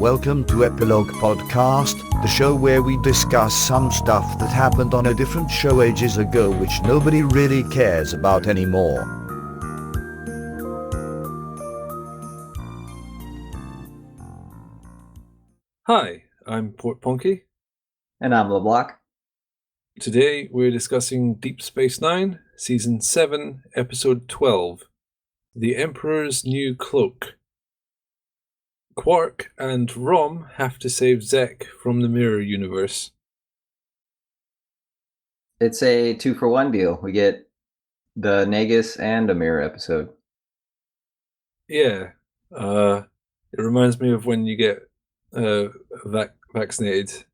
Welcome to Epilogue Podcast, the show where we discuss some stuff that happened on a different show ages ago which nobody really cares about anymore. Hi, I'm Portponky. And I'm LeBloc. Today we're discussing Deep Space Nine, Season 7, Episode 12, The Emperor's New Cloak. Quark and Rom have to save Zek from the Mirror Universe. It's a 2-for-1 deal. We get the Nagus and a Mirror episode. Yeah, it reminds me of when you get vaccinated.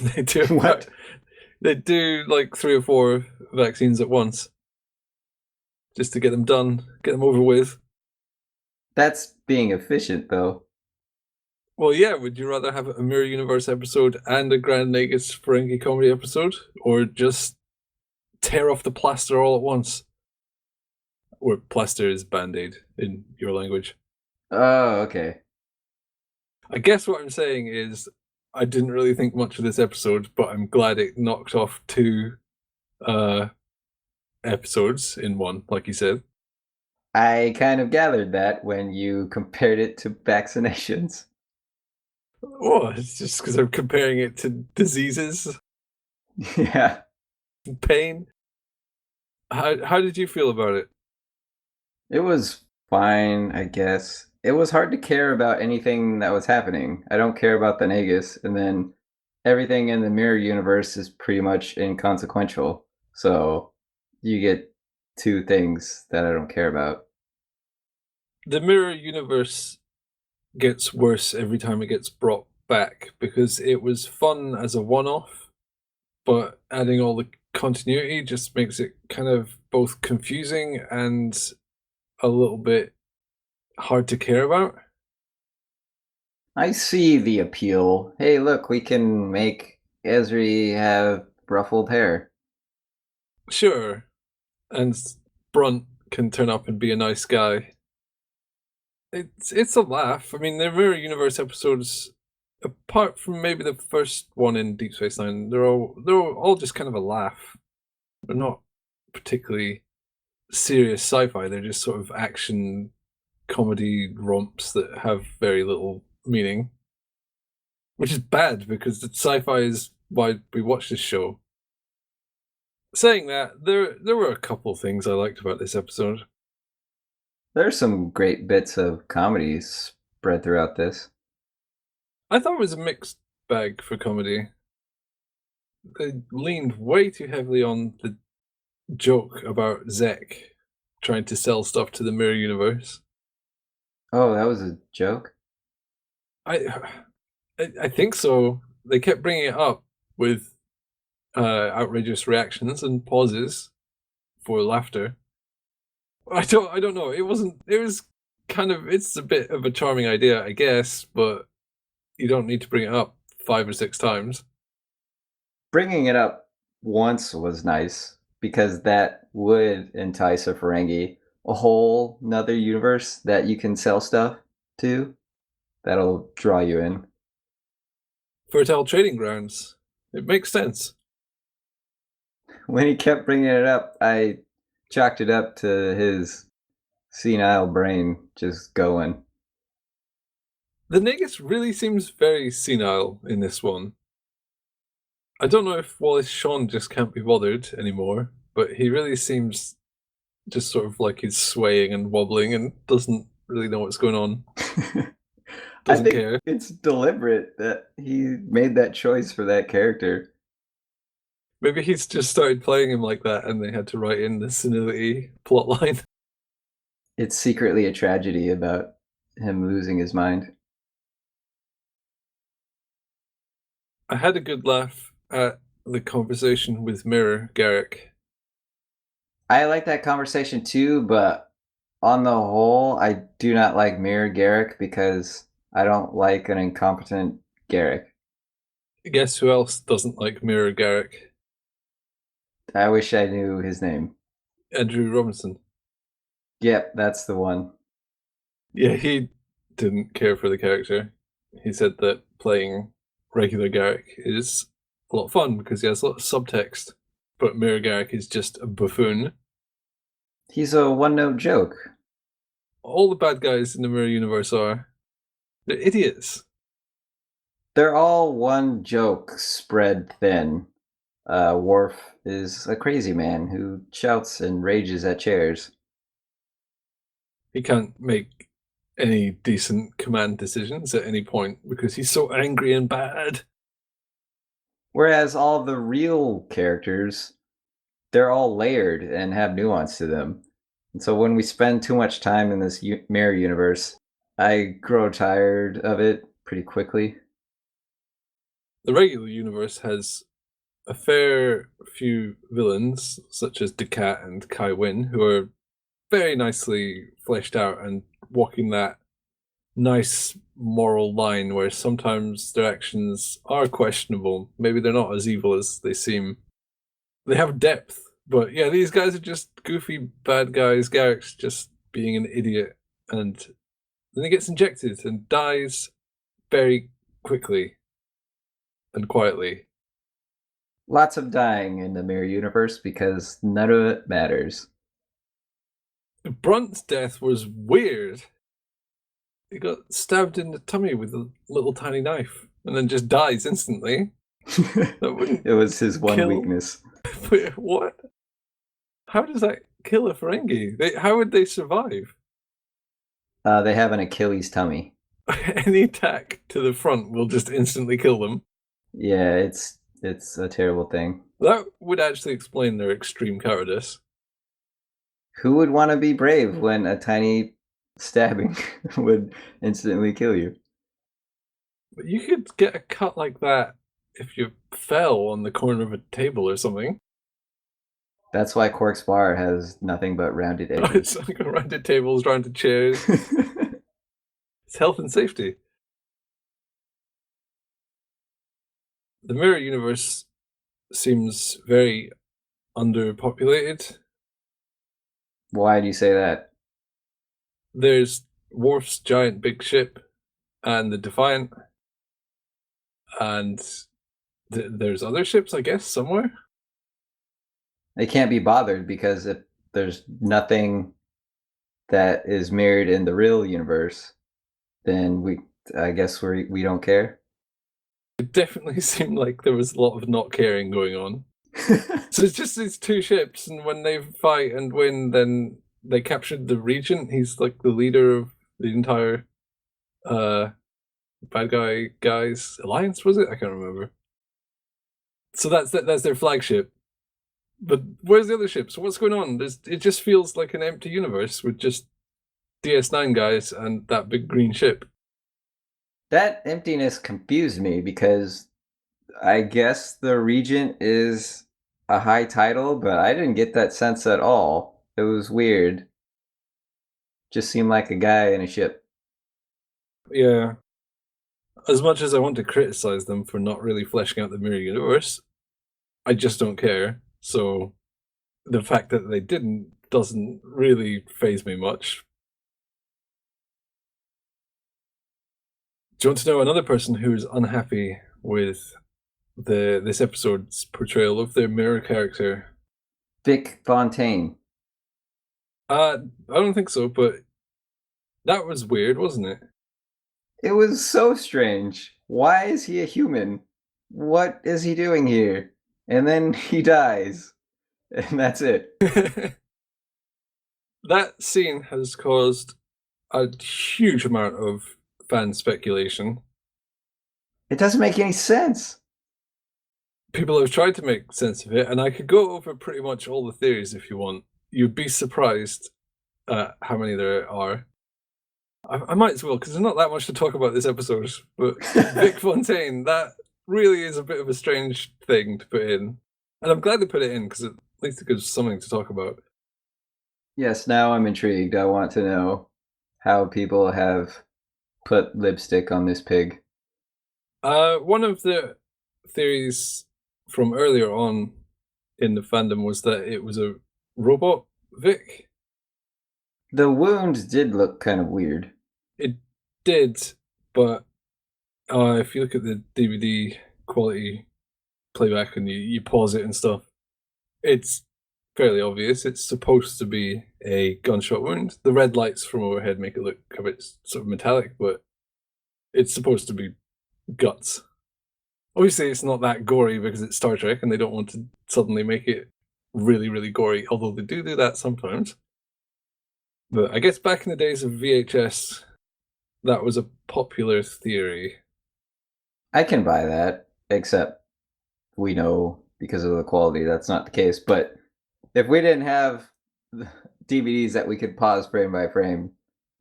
They do What? They do like 3 or 4 vaccines at once, just to get them done, get them over with. That's being efficient, though. Well, yeah, would you rather have a Mirror Universe episode and a Grand Nagus Ferengi comedy episode, or just tear off the plaster all at once? Or plaster is Band-Aid in your language. Oh, okay. I guess what I'm saying is I didn't really think much of this episode, but I'm glad it knocked off 2 episodes in one, like you said. I kind of gathered that when you compared it to vaccinations. Oh, it's just because I'm comparing it to diseases, Yeah. pain. How did you feel about it? It was fine, I guess. It was hard to care about anything that was happening. I don't care about the Nagus, and then everything in the Mirror Universe is pretty much inconsequential. So you get 2 things that I don't care about. The Mirror Universe gets worse every time it gets brought back, because it was fun as a one-off, but adding all the continuity just makes it kind of both confusing and a little bit hard to care about. I see the appeal. Hey, look, we can make Ezri have ruffled hair. Sure, and Brunt can turn up and be a nice guy. It's a laugh. I mean, the Mirror Universe episodes, apart from maybe the first one in Deep Space Nine, they're all just kind of a laugh. They're not particularly serious sci-fi. They're just sort of action comedy romps that have very little meaning, which is bad because the sci-fi is why we watch this show. Saying that, there were a couple things I liked about this episode. There's some great bits of comedy spread throughout this. I thought it was a mixed bag for comedy. They leaned way too heavily on the joke about Zek trying to sell stuff to the Mirror Universe. Oh, that was a joke? I think so. They kept bringing it up with outrageous reactions and pauses for laughter. I don't know. It was kind of, it's a bit of a charming idea, I guess, but you don't need to bring it up 5 or 6 times. Bringing it up once was nice, because that would entice a Ferengi. A whole nother universe that you can sell stuff to. That'll draw you in. Fertile trading grounds. It makes sense. When he kept bringing it up, I chalked it up to his senile brain just going. The Nagus really seems very senile in this one. I don't know if Wallace Shawn just can't be bothered anymore, but he really seems just sort of like he's swaying and wobbling and doesn't really know what's going on. I think care. it's deliberate that he made that choice for that character. Maybe he's just started playing him like that and they had to write in the senility plotline. It's secretly a tragedy about him losing his mind. I had a good laugh at the conversation with Mirror Garrick. I like that conversation too, but on the whole, I do not like Mirror Garrick because I don't like an incompetent Garrick. Guess who else doesn't like Mirror Garrick? I wish I knew his name. Andrew Robinson. Yep, that's the one. Yeah, he didn't care for the character. he said that playing regular Garrick is a lot of fun because he has a lot of subtext, but Mirror Garrick is just a buffoon. He's a one-note joke. All the bad guys in the Mirror Universe are. They're idiots. They're all one joke spread thin. Worf is a crazy man who shouts and rages at chairs. He can't make any decent command decisions at any point because he's so angry and bad. Whereas all the real characters, they're all layered and have nuance to them. And so when we spend too much time in this mirror universe, I grow tired of it pretty quickly. The regular universe has a fair few villains, such as Decat and Kai Wynn, who are very nicely fleshed out and walking that nice moral line where sometimes their actions are questionable. Maybe they're not as evil as they seem. They have depth, but yeah, these guys are just goofy bad guys. Garrick's just being an idiot, and then he gets injected and dies very quickly and quietly. Lots of dying in the mirror universe because none of it matters. Brunt's death was weird. He got stabbed in the tummy with a little tiny knife and then just dies instantly. It was his one weakness. Wait, what? How does that kill a Ferengi? How would they survive? They have an Achilles tummy. Any attack to the front will just instantly kill them. Yeah, it's a terrible thing. That would actually explain their extreme cowardice. Who would want to be brave when a tiny stabbing would instantly kill you? But you could get a cut like that if you fell on the corner of a table or something. That's why Quark's bar has nothing but rounded edges. It's like rounded tables, rounded chairs. It's health and safety. The mirror universe seems very underpopulated. Why do you say that? There's Worf's giant big ship and the Defiant, and there's other ships, I guess, somewhere. They can't be bothered because if there's nothing that is mirrored in the real universe, then I guess we don't care. It definitely seemed like there was a lot of not caring going on. So it's just these two ships, and when they fight and win, then they captured the Regent. He's like the leader of the entire bad guys alliance, was it? I can't remember. So that's their flagship. But where's the other ships? What's going on? It just feels like an empty universe with just DS9 guys and that big green ship. That emptiness confused me because I guess the Regent is a high title, but I didn't get that sense at all. It was weird. Just seemed like a guy in a ship. Yeah. As much as I want to criticize them for not really fleshing out the mirror universe, I just don't care. So the fact that they didn't doesn't really faze me much. Do you want to know another person who's unhappy with this episode's portrayal of their mirror character? Vic Fontaine. I don't think so, but that was weird, wasn't it? It was so strange. Why is he a human? What is he doing here? And then he dies. And that's it. That scene has caused a huge amount of fan speculation. It doesn't make any sense. People have tried to make sense of it, and I could go over pretty much all the theories if you want. You'd be surprised at how many there are. I might as well, because there's not that much to talk about this episode. But Vic Fontaine, that really is a bit of a strange thing to put in. And I'm glad they put it in, because at least it gives something to talk about. Yes, now I'm intrigued. I want to know how people have put lipstick on this pig. One of the theories from earlier on in the fandom was that it was a robot Vic. The wound did look kind of weird. It did, but If you look at the DVD quality playback and you pause it and stuff, it's fairly obvious. It's supposed to be a gunshot wound. The red lights from overhead make it look a bit sort of metallic, but it's supposed to be guts. Obviously, it's not that gory because it's Star Trek and they don't want to suddenly make it really, really gory, although they do that sometimes. But I guess back in the days of VHS, that was a popular theory. I can buy that, except we know because of the quality that's not the case. But if we didn't have DVDs that we could pause frame by frame,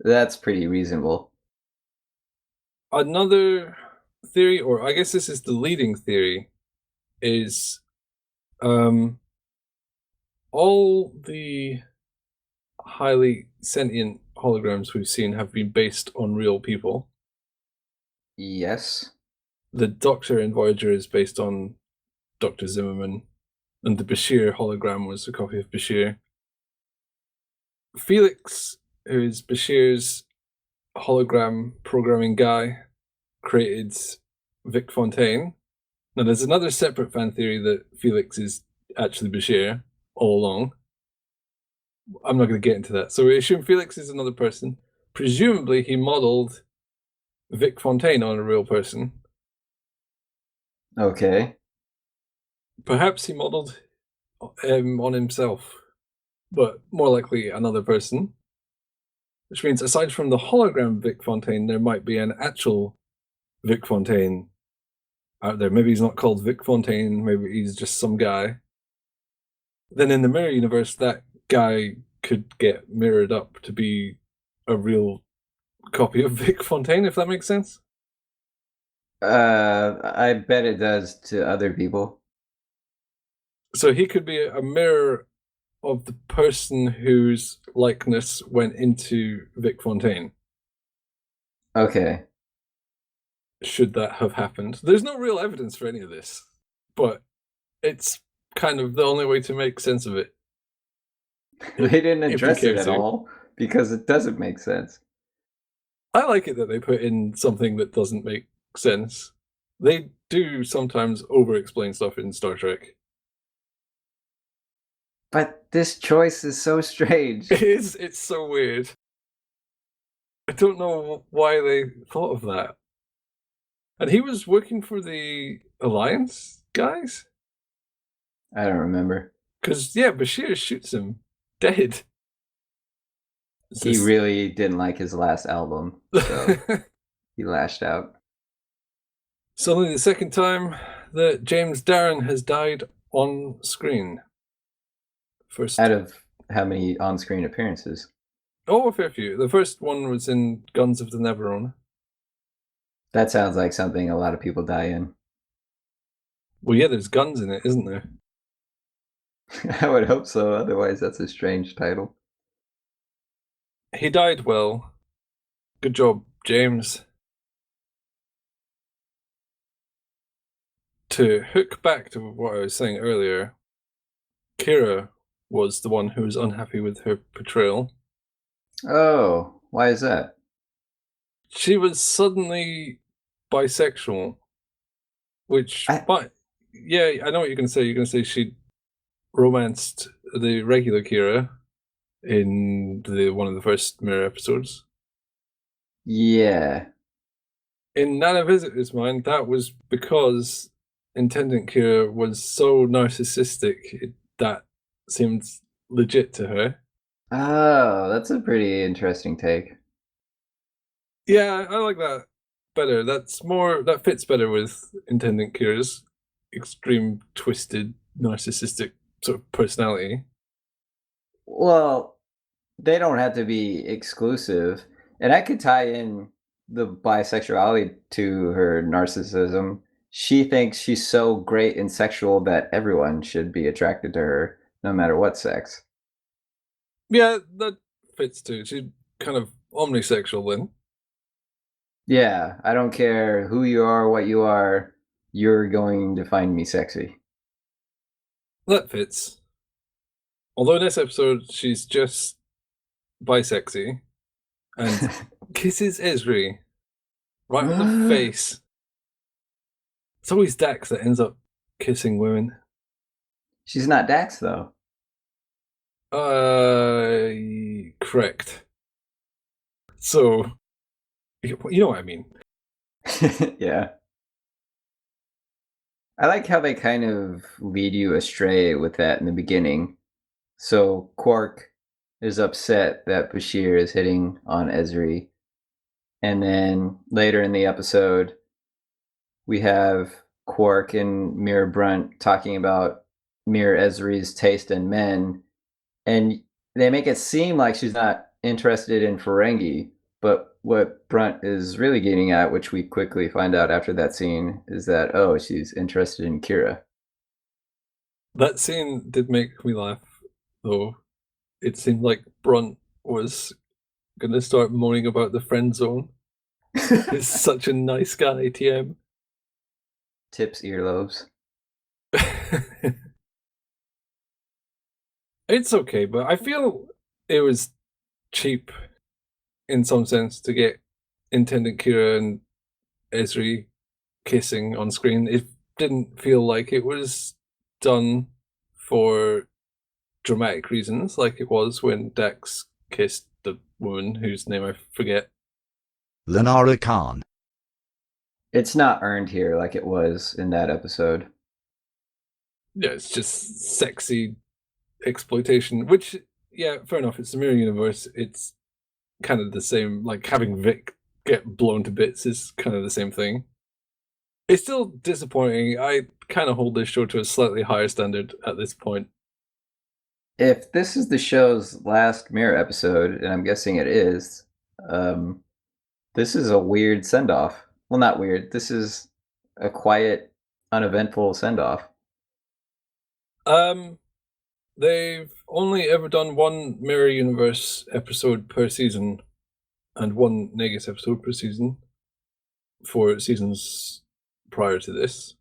that's pretty reasonable. Another theory, or I guess this is the leading theory, is all the highly sentient holograms we've seen have been based on real people. Yes. The Doctor in Voyager is based on Dr. Zimmerman, and the Bashir hologram was a copy of Bashir. Felix, who is Bashir's hologram programming guy, created Vic Fontaine. Now, there's another separate fan theory that Felix is actually Bashir all along. I'm not going to get into that. So we assume Felix is another person. Presumably, he modeled Vic Fontaine on a real person. Okay. Perhaps he modeled him on himself, but more likely another person. Which means, aside from the hologram Vic Fontaine, there might be an actual Vic Fontaine out there. Maybe he's not called Vic Fontaine, maybe he's just some guy. Then in the mirror universe, that guy could get mirrored up to be a real copy of Vic Fontaine, if that makes sense. I bet it does to other people. So he could be a mirror of the person whose likeness went into Vic Fontaine. Okay. Should that have happened? There's no real evidence for any of this, but it's kind of the only way to make sense of it. They didn't address it at all because it doesn't make sense. I like it that they put in something that doesn't make sense. They do sometimes over-explain stuff in Star Trek. But this choice is so strange. It's so weird. I don't know why they thought of that. And he was working for the Alliance guys? I don't remember. Because, yeah, Bashir shoots him dead. He really didn't like his last album, so he lashed out. It's only the second time that James Darren has died on screen. First, out of how many on-screen appearances? Oh, a fair few. The first one was in Guns of the Neverone. That sounds like something a lot of people die in. Well, yeah, there's guns in it, isn't there? I would hope so, otherwise that's a strange title. He died well. Good job, James. To hook back to what I was saying earlier, Kira was the one who was unhappy with her portrayal. Oh, why is that? She was suddenly bisexual, which, yeah, I know what you're going to say. You're going to say she romanced the regular Kira in one of the first Mirror episodes. Yeah. In Nana Visitor's mind, that was because Intendant Kira was so narcissistic that seemed legit to her. Oh, that's a pretty interesting take. Yeah, I like that better. That fits better with Intendant Kira's extreme, twisted, narcissistic sort of personality. Well, they don't have to be exclusive. And I could tie in the bisexuality to her narcissism. She thinks she's so great and sexual that everyone should be attracted to her, no matter what sex. Yeah, that fits too. She's kind of omnisexual then. Yeah, I don't care who you are, what you are, you're going to find me sexy. That fits. Although in this episode, she's just bisexy and kisses Esri right on the face. It's always Dax that ends up kissing women. She's not Dax, though. Correct. So, you know what I mean. Yeah. I like how they kind of lead you astray with that in the beginning. So Quark is upset that Bashir is hitting on Ezri. And then later in the episode, we have Quark and Mir Brunt talking about Mir Ezri's taste in men. And they make it seem like she's not interested in Ferengi. But what Brunt is really getting at, which we quickly find out after that scene, is that, oh, she's interested in Kira. That scene did make me laugh, though. It seemed like Brunt was going to start moaning about the friend zone. He's such a nice guy, TM. Tips earlobes. It's okay, but I feel it was cheap in some sense to get Intendant Kira and Ezri kissing on screen. It didn't feel like it was done for dramatic reasons, like it was when Dax kissed the woman whose name I forget. Lenara Khan. It's not earned here like it was in that episode. Yeah, it's just sexy exploitation, which, yeah, fair enough. It's the mirror universe. It's kind of the same, like having Vic get blown to bits is kind of the same thing. It's still disappointing. I kind of hold this show to a slightly higher standard at this point. If this is the show's last Mirror episode, and I'm guessing it is, this is a weird send-off. Well, not weird. This is a quiet, uneventful send-off. They've only ever done one Mirror Universe episode per season and one Negus episode per season for seasons prior to this.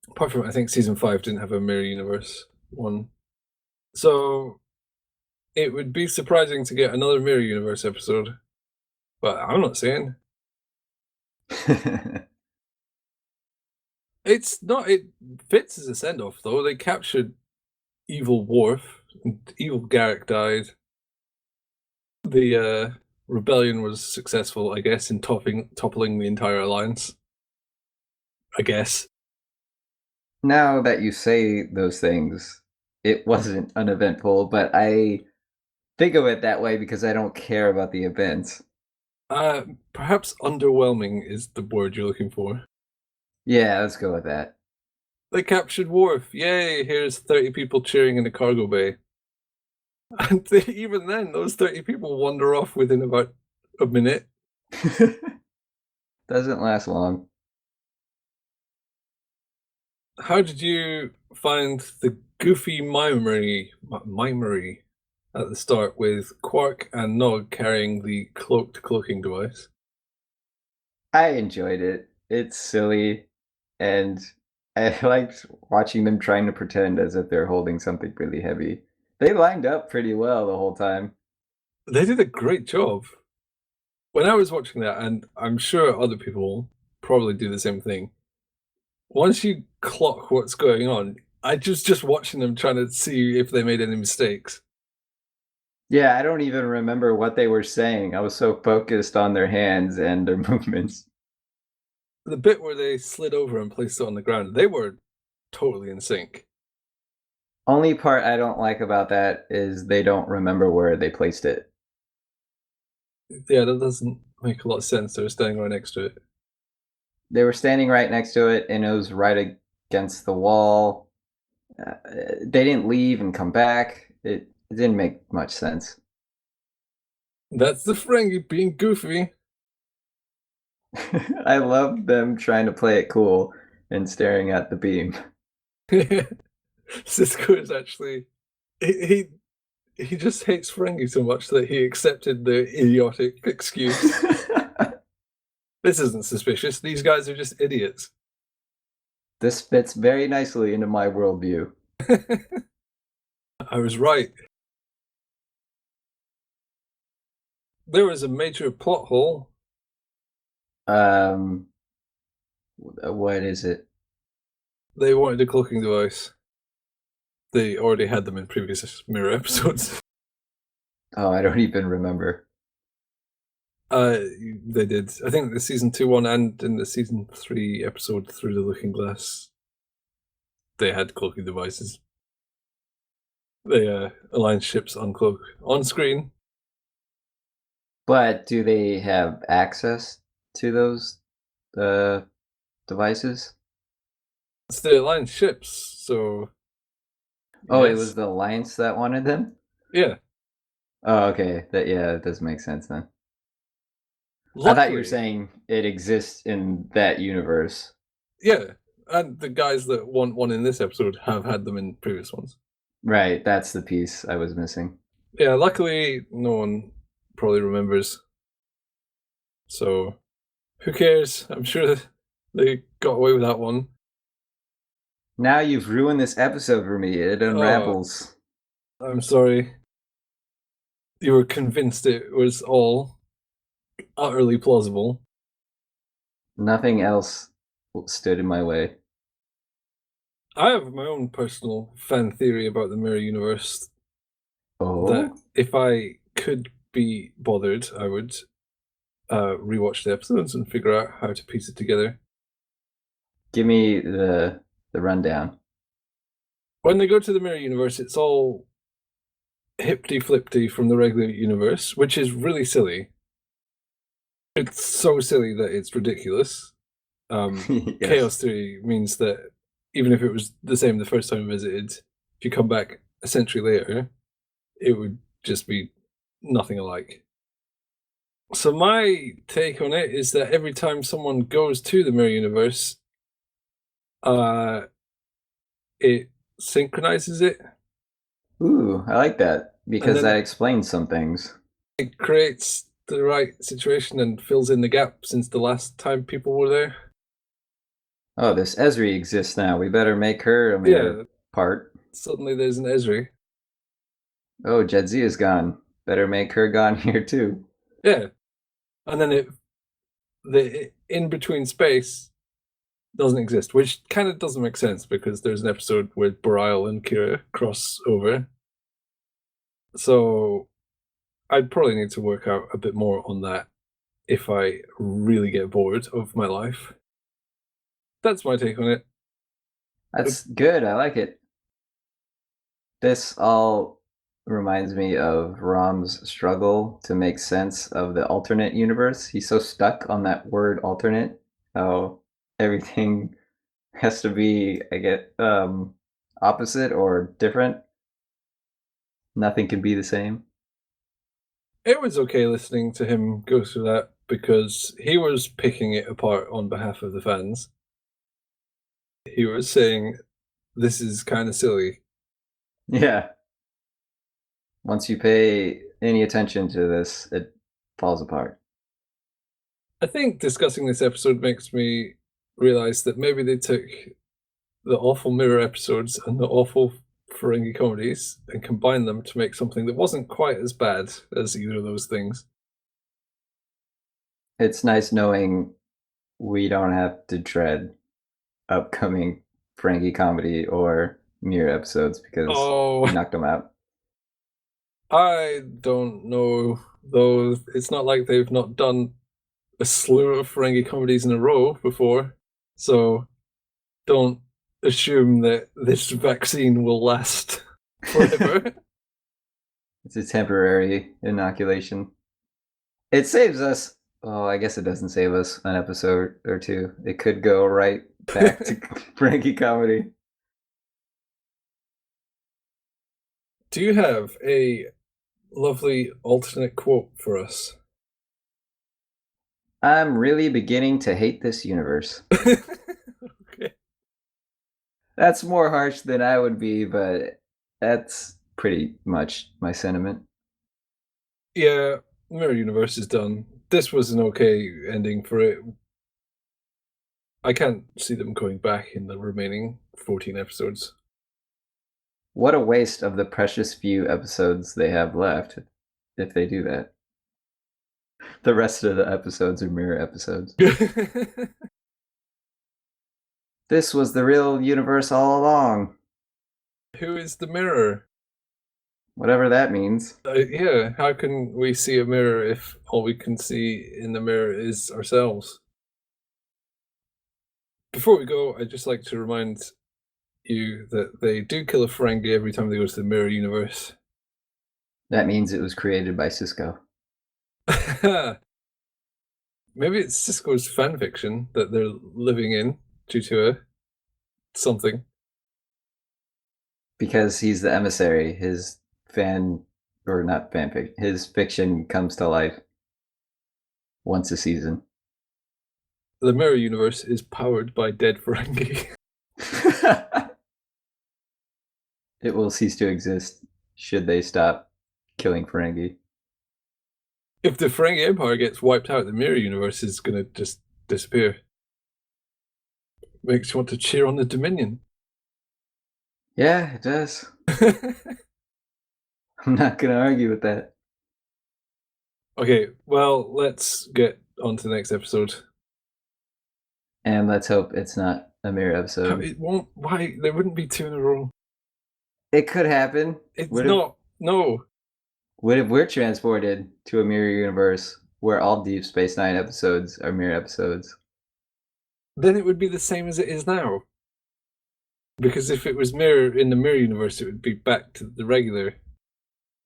Apart from, I think season 5 didn't have a Mirror Universe one. So it would be surprising to get another Mirror Universe episode, but I'm not saying. It's not. It fits as a send off though. They captured evil Worf, and evil Garrick died. The rebellion was successful, I guess, in toppling the entire alliance. I guess. Now that you say those things, it wasn't uneventful, but I think of it that way because I don't care about the events. Perhaps underwhelming is the word you're looking for. Yeah, let's go with that. They captured Worf. Yay! Here's 30 people cheering in the cargo bay. And even then, those 30 people wander off within about a minute. Doesn't last long. How did you find the goofy mimery at the start with Quark and Nog carrying the cloaked cloaking device? I enjoyed it. It's silly, and I liked watching them trying to pretend as if they're holding something really heavy. They lined up pretty well the whole time. They did a great job. When I was watching that, and I'm sure other people probably do the same thing, once you clock what's going on, I just watching them trying to see if they made any mistakes. Yeah, I don't even remember what they were saying. I was so focused on their hands and their movements. The bit where they slid over and placed it on the ground, they were totally in sync. Only part I don't like about that is they don't remember where they placed it. Yeah, that doesn't make a lot of sense. They were standing right next to it. They were standing right next to it, and it was right against the wall. They didn't leave and come back. It didn't make much sense. That's the Ferengi being goofy. I love them trying to play it cool and staring at the beam. Sisko is actually he just hates Ferengi so much that he accepted the idiotic excuse. This isn't suspicious. These guys are just idiots. This fits very nicely into my worldview. I was right. There was a major plot hole. What is it? They wanted a cloaking device. They already had them in previous Mirror episodes. Oh, I don't even remember. They did. I think the season 2 one and in the season 3 episode Through the Looking Glass, they had cloaking devices. They aligned ships on cloak on screen. But do they have access to those devices? It's the aligned ships, so. Oh, it yes. was the Alliance that wanted them? Yeah. Oh, okay. That does make sense then. Luckily, I thought you were saying it exists in that universe. Yeah, and the guys that want one in this episode have had them in previous ones. Right, that's the piece I was missing. Yeah, luckily no one probably remembers. So, who cares? I'm sure they got away with that one. Now you've ruined this episode for me. It unravels. I'm sorry. You were convinced it was all utterly plausible. Nothing else stood in my way. I have my own personal fan theory about the Mirror Universe. Oh? That if I could be bothered, I would rewatch the episodes and figure out how to piece it together. Give me the rundown. When they go to the Mirror Universe, it's all hippity-flippity from the regular universe, which is really silly. It's so silly that it's ridiculous. Yes. Chaos theory means that even if it was the same the first time visited, if you come back a century later, it would just be nothing alike. So my take on it is that every time someone goes to the Mirror Universe, it synchronizes it. Ooh, I like that because then- that explains some things. It creates the right situation and fills in the gap since the last time people were there. Oh, this Esri exists now. We better make her a mirror part. Suddenly there's an Esri. Oh, Jedzi is gone. Better make her gone here too. Yeah. And then the in-between space doesn't exist, which kind of doesn't make sense because there's an episode where Boreal and Kira cross over. So I'd probably need to work out a bit more on that if I really get bored of my life. That's my take on it. That's good. I like it. This all reminds me of Rom's struggle to make sense of the alternate universe. He's so stuck on that word alternate. How everything has to be, I get, opposite or different. Nothing can be the same. It was okay listening to him go through that because he was picking it apart on behalf of the fans. He was saying, this is kind of silly. Yeah. Once you pay any attention to this, it falls apart. I think discussing this episode makes me realize that maybe they took the awful Mirror episodes and the awful Ferengi comedies and combined them to make something that wasn't quite as bad as either of those things. It's nice knowing we don't have to dread upcoming Ferengi comedy or Mirror episodes because we knocked them out. I don't know, though. It's not like they've not done a slew of Ferengi comedies in a row before, so don't assume that this vaccine will last forever. It's a temporary inoculation. It saves us. Oh, I guess it doesn't save us an episode or two. It could go right back to Ferengi comedy. Do you have a lovely alternate quote for us? I'm really beginning to hate this universe. Okay. That's more harsh than I would be, but that's pretty much my sentiment. Yeah, Mirror Universe is done. This was an okay ending for it. I can't see them going back in the remaining 14 episodes. What a waste of the precious few episodes they have left if they do that. The rest of the episodes are mirror episodes. This was the real universe all along. Who is the mirror? Whatever that means. Yeah, how can we see a mirror if all we can see in the mirror is ourselves? Before we go, I'd just like to remind you that they do kill a Ferengi every time they go to the mirror universe. That means it was created by Cisco. Maybe it's Cisco's fanfiction that they're living in due to something. Because he's the emissary. His his fiction comes to life once a season. The mirror universe is powered by dead Ferengi. It will cease to exist should they stop killing Ferengi. If the Ferengi Empire gets wiped out, the mirror universe is going to just disappear. Makes you want to cheer on the Dominion. Yeah, it does. I'm not going to argue with that. Okay, well, let's get on to the next episode. And let's hope it's not a mirror episode. It won't. Why? There wouldn't be 2 in a row. It could happen. It's not. No. What if we're transported to a mirror universe where all Deep Space Nine episodes are mirror episodes? Then it would be the same as it is now. Because if it was mirror in the mirror universe, it would be back to the regular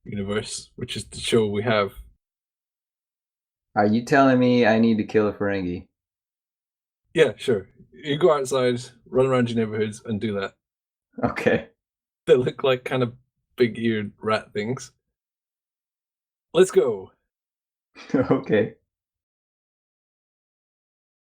universe, which is the show we have. Are you telling me I need to kill a Ferengi? Yeah, sure. You go outside, run around your neighborhoods, and do that. Okay. They look like kind of big-eared rat things. Let's go. Okay.